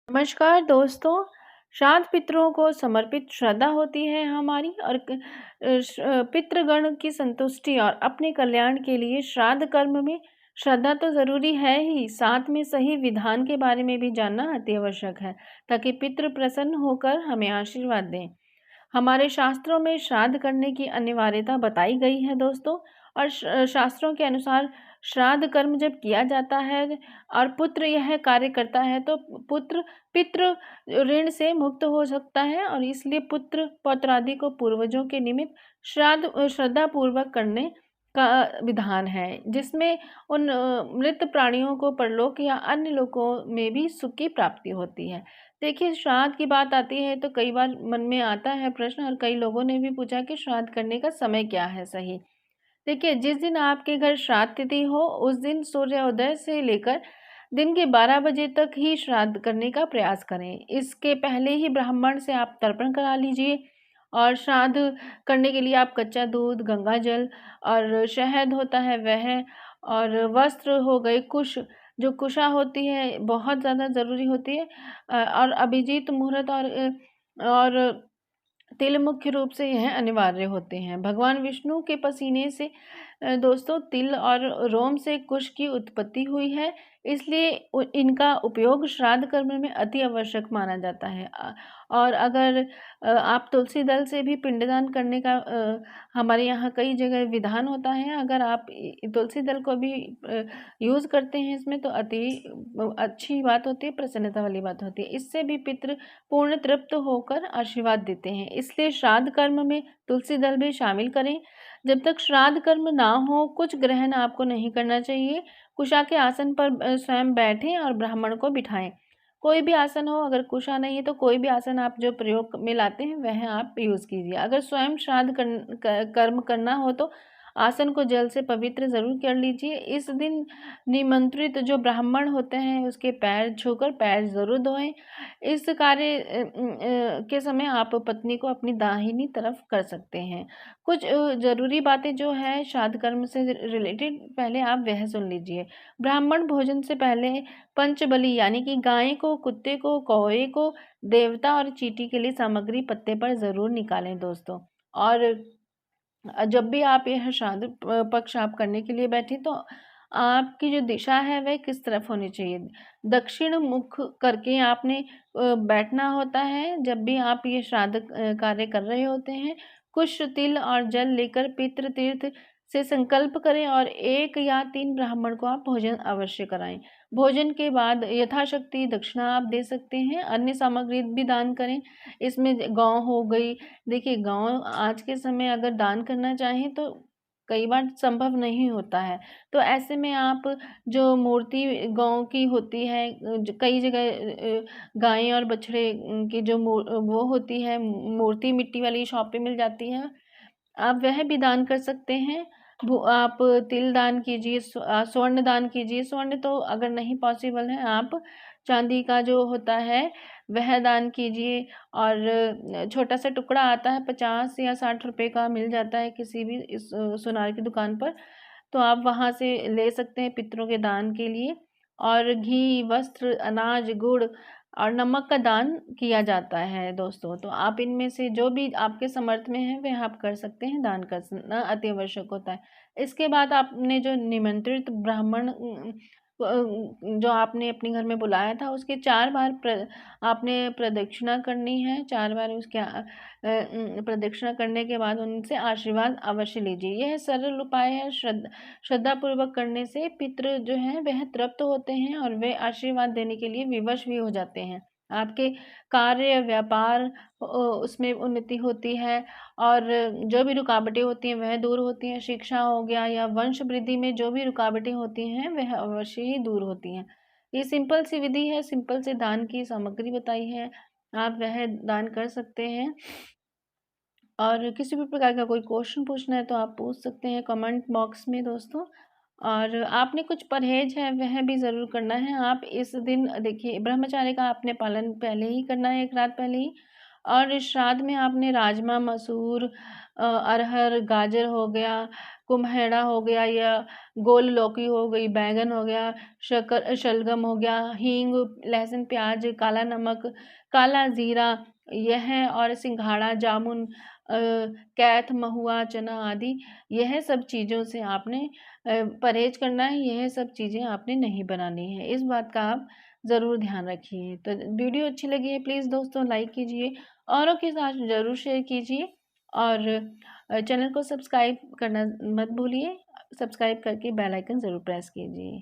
नमस्कार दोस्तों। श्राद्ध पितरों को समर्पित श्रद्धा होती है हमारी और पितृगण की संतुष्टि और अपने कल्याण के लिए श्राद्ध कर्म में श्रद्धा तो ज़रूरी है ही, साथ में सही विधान के बारे में भी जानना अति आवश्यक है ताकि पितृ प्रसन्न होकर हमें आशीर्वाद दें। हमारे शास्त्रों में श्राद्ध करने की अनिवार्यता बताई गई है दोस्तों। और शास्त्रों के अनुसार श्राद्ध कर्म जब किया जाता है और पुत्र यह कार्य करता है तो पुत्र पितृ ऋण से मुक्त हो सकता है और इसलिए पुत्र पौत्र आदि को पूर्वजों के निमित्त श्राद्ध श्रद्धा पूर्वक करने का विधान है, जिसमें उन मृत प्राणियों को परलोक या अन्य लोकों में भी सुख की प्राप्ति होती है। देखिए, श्राद्ध की बात आती है तो कई बार मन में आता है प्रश्न और कई लोगों ने भी पूछा कि श्राद्ध करने का समय क्या है सही। देखिए, जिस दिन आपके घर श्राद्ध तिथि हो उस दिन सूर्योदय से लेकर दिन के 12 बजे तक ही श्राद्ध करने का प्रयास करें। इसके पहले ही ब्राह्मण से आप तर्पण करा लीजिए। और श्राद्ध करने के लिए आप कच्चा दूध, गंगा जल और शहद होता है वह, और वस्त्र हो गए, कुश जो कुशा होती है बहुत ज़्यादा ज़रूरी होती है, और अभिजीत मुहूर्त और तिल मुख्य रूप से यह अनिवार्य होते हैं। भगवान विष्णु के पसीने से दोस्तों तिल और रोम से कुश की उत्पत्ति हुई है, इसलिए इनका उपयोग श्राद्ध कर्म में अति आवश्यक माना जाता है। और अगर आप तुलसी दल से भी पिंडदान करने का हमारे यहाँ कई जगह विधान होता है। अगर आप तुलसी दल को भी यूज़ करते हैं इसमें तो अति अच्छी बात होती है, प्रसन्नता वाली बात होती है। इससे भी पितृ पूर्ण तृप्त होकर आशीर्वाद देते हैं, इसलिए श्राद्ध कर्म में तुलसी दल भी शामिल करें। जब तक श्राद्ध कर्म ना हो कुछ ग्रहण आपको नहीं करना चाहिए। कुशा के आसन पर स्वयं बैठें और ब्राह्मण को बिठाएं। कोई भी आसन हो, अगर कुशा नहीं है तो कोई भी आसन आप जो प्रयोग में लाते हैं वह आप यूज़ कीजिए। अगर स्वयं श्राद्ध कर्म करना हो तो आसन को जल से पवित्र ज़रूर कर लीजिए। इस दिन निमंत्रित जो ब्राह्मण होते हैं उसके पैर छूकर पैर ज़रूर धोएं। इस कार्य के समय आप पत्नी को अपनी दाहिनी तरफ कर सकते हैं। कुछ ज़रूरी बातें जो है श्राद्ध कर्म से रिलेटेड पहले आप वह सुन लीजिए। ब्राह्मण भोजन से पहले पंचबलि यानी कि गाय को, कुत्ते को, कौवे को, देवता और चींटी के लिए सामग्री पत्ते पर ज़रूर निकालें दोस्तों। और जब भी आप यह श्राद्ध पक्ष आप करने के लिए बैठे तो आपकी जो दिशा है वह किस तरफ होनी चाहिए। दक्षिण मुख करके आपने बैठना होता है। जब भी आप ये श्राद्ध कार्य कर रहे होते हैं, कुश, तिल और जल लेकर पितृ तीर्थ से संकल्प करें और 1 या 3 ब्राह्मण को आप भोजन अवश्य कराएं। भोजन के बाद यथाशक्ति दक्षिणा आप दे सकते हैं, अन्य सामग्री भी दान करें। इसमें गौ हो गई। देखिए, गाँव आज के समय अगर दान करना चाहें तो कई बार संभव नहीं होता है। तो ऐसे में आप जो मूर्ति गाँव की होती है, कई जगह गाय और बछड़े की जो वो होती है मूर्ति मिट्टी वाली शॉप पे मिल जाती है, आप वह भी दान कर सकते हैं। आप तिल दान कीजिए, स्वर्ण दान कीजिए। स्वर्ण तो अगर नहीं पॉसिबल है आप चांदी का जो होता है वह दान कीजिए। और छोटा सा टुकड़ा आता है 50 या 60 रुपए का, मिल जाता है किसी भी इस सुनार की दुकान पर, तो आप वहाँ से ले सकते हैं पितरों के दान के लिए। और घी, वस्त्र, अनाज, गुड़ और नमक का दान किया जाता है दोस्तों। तो आप इनमें से जो भी आपके समर्थ में है वह आप कर सकते हैं, दान करना अति आवश्यक होता है। इसके बाद आपने जो निमंत्रित ब्राह्मण जो आपने अपने घर में बुलाया था उसके 4 बार आपने प्रदक्षिणा करनी है। 4 बार उसके प्रदक्षिणा करने के बाद उनसे आशीर्वाद अवश्य लीजिए। यह सरल उपाय है। श्रद्धापूर्वक करने से पितृ जो हैं वह तृप्त होते हैं और वे आशीर्वाद देने के लिए विवश भी हो जाते हैं। आपके कार्य, व्यापार उसमें उन्नति होती है और जो भी रुकावटें होती हैं वह दूर होती हैं। शिक्षा हो गया या वंश वृद्धि में जो भी रुकावटें होती हैं वह अवश्य ही दूर होती हैं। ये सिंपल सी विधि है, सिंपल से दान की सामग्री बताई है, आप वह दान कर सकते हैं। और किसी भी प्रकार का कोई क्वेश्चन पूछना है तो आप पूछ सकते हैं कमेंट बॉक्स में दोस्तों। और आपने कुछ परहेज है वह भी ज़रूर करना है। आप इस दिन देखिए, ब्रह्मचार्य का आपने पालन पहले ही करना है, 1 रात पहले ही। और श्राद्ध में आपने राजमा, मसूर, अरहर, गाजर हो गया, कुम्हेड़ा हो गया या गोल लौकी हो गई, बैंगन हो गया, शलगम हो गया, हींग, लहसुन, प्याज, काला नमक, काला जीरा, यह और सिंघाड़ा, जामुन, कैथ, महुआ, चना आदि, यह सब चीज़ों से आपने परहेज करना है। यह सब चीज़ें आपने नहीं बनानी है। इस बात का आप ज़रूर ध्यान रखिए। तो वीडियो अच्छी लगी है प्लीज़ दोस्तों लाइक कीजिए, औरों के साथ ज़रूर शेयर कीजिए और चैनल को सब्सक्राइब करना मत भूलिए। सब्सक्राइब करके बेल आइकन ज़रूर प्रेस कीजिए।